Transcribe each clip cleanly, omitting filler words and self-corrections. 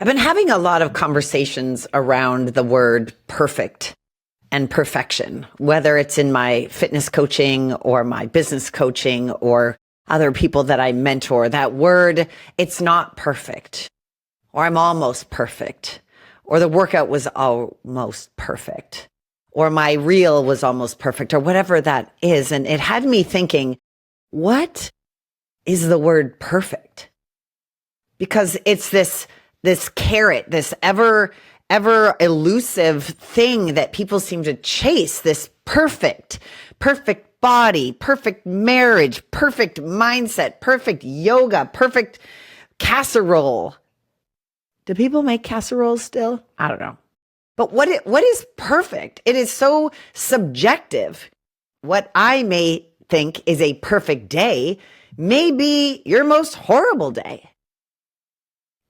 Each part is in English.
I've been having a lot of conversations around the word perfect and perfection, whether it's in my fitness coaching or my business coaching or other people that I mentor. That word, it's not perfect, or I'm almost perfect, or the workout was almost perfect, or my reel was almost perfect, or whatever that is. And it had me thinking, what is the word perfect? Because it's this carrot, this ever elusive thing that people seem to chase, this perfect body, perfect marriage, perfect mindset, perfect yoga, perfect casserole. Do people make casseroles still? I don't know. But what is perfect? It is so subjective. What I may think is a perfect day may be your most horrible day.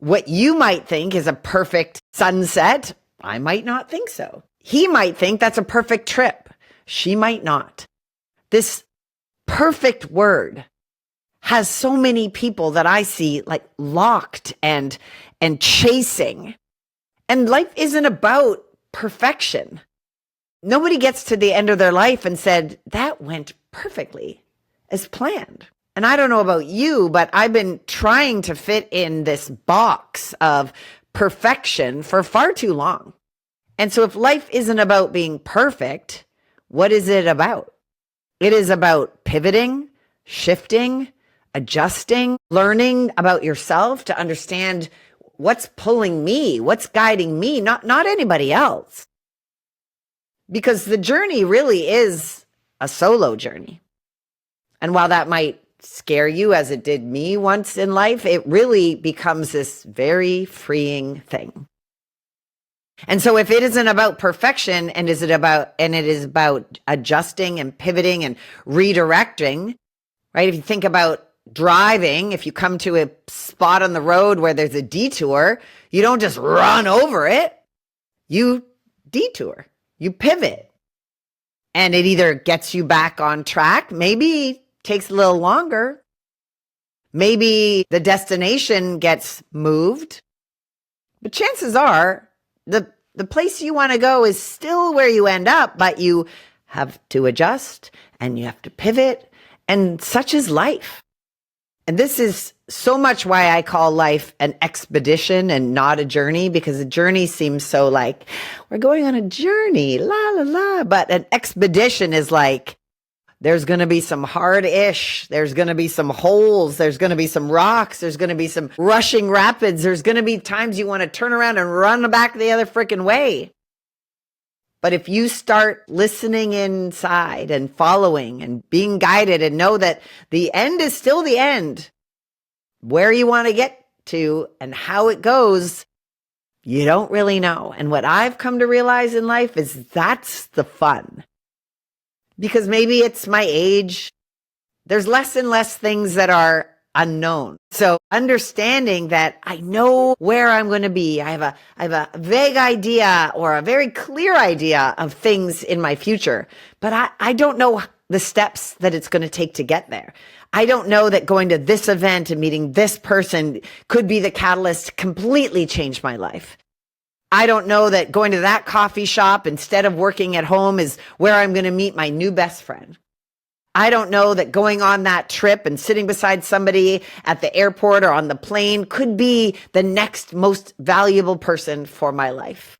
What you might think is a perfect sunset, I might not think so. He might think that's a perfect trip. She might not. This perfect word has so many people that I see like locked and chasing. And life isn't about perfection. Nobody gets to the end of their life and said, that went perfectly as planned. And I don't know about you, but I've been trying to fit in this box of perfection for far too long. And so if life isn't about being perfect, what is it about? It is about pivoting, shifting, adjusting, learning about yourself to understand what's pulling me, what's guiding me, not anybody else. Because the journey really is a solo journey. And while that might scare you as it did me once in life, it really becomes this very freeing thing. And so if it isn't about perfection and it is about adjusting and pivoting and redirecting, right? If you think about driving, if you come to a spot on the road where there's a detour, you don't just run over it. You detour, you pivot, and it either gets you back on track, maybe takes a little longer. Maybe the destination gets moved, but chances are the place you want to go is still where you end up, but you have to adjust and you have to pivot, and such is life. And this is so much why I call life an expedition and not a journey, because a journey seems so like we're going on a journey, la la la, but an expedition is like, there's going to be some hard-ish. There's going to be some holes. There's going to be some rocks. There's going to be some rushing rapids. There's going to be times you want to turn around and run back the other freaking way. But if you start listening inside and following and being guided and know that the end is still the end, where you want to get to and how it goes, you don't really know. And what I've come to realize in life is that's the fun. Because maybe it's my age. There's less and less things that are unknown. So understanding that I know where I'm going to be. I have a vague idea or a very clear idea of things in my future, but I don't know the steps that it's going to take to get there. I don't know that going to this event and meeting this person could be the catalyst to completely change my life. I don't know that going to that coffee shop instead of working at home is where I'm going to meet my new best friend. I don't know that going on that trip and sitting beside somebody at the airport or on the plane could be the next most valuable person for my life.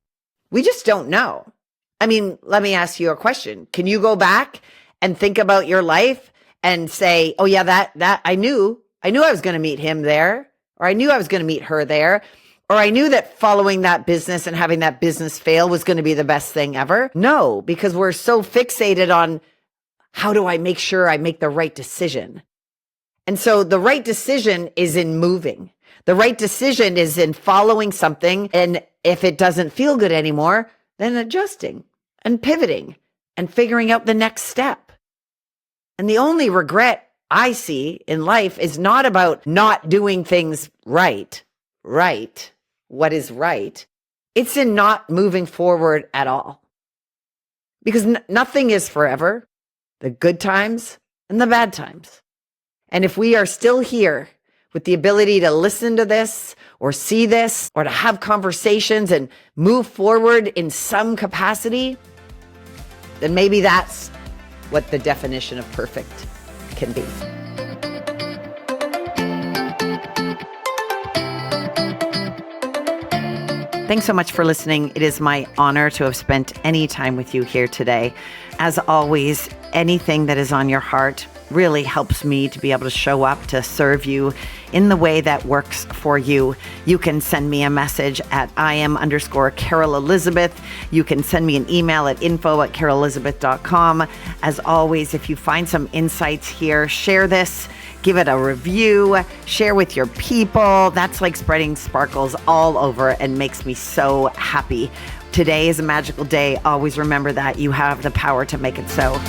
We just don't know. I mean, let me ask you a question. Can you go back and think about your life and say, oh yeah, that I knew I was going to meet him there, or I knew I was going to meet her there, or I knew that following that business and having that business fail was going to be the best thing ever? No, because we're so fixated on how do I make sure I make the right decision? And so the right decision is in moving. The right decision is in following something. And if it doesn't feel good anymore, then adjusting and pivoting and figuring out the next step. And the only regret I see in life is not about not doing things right. What is right? It's in not moving forward at all. Because nothing is forever, the good times and the bad times. And if we are still here with the ability to listen to this or see this or to have conversations and move forward in some capacity, then maybe that's what the definition of perfect can be. Thanks so much for listening. It is my honor to have spent any time with you here today. As always, anything that is on your heart really helps me to be able to show up to serve you in the way that works for you. You can send me a message at IM_Carol Elizabeth. You can send me an email at info@carolelizabeth.com. As always, if you find some insights here, share this. Give it a review, share with your people. That's like spreading sparkles all over and makes me so happy. Today is a magical day. Always remember that you have the power to make it so.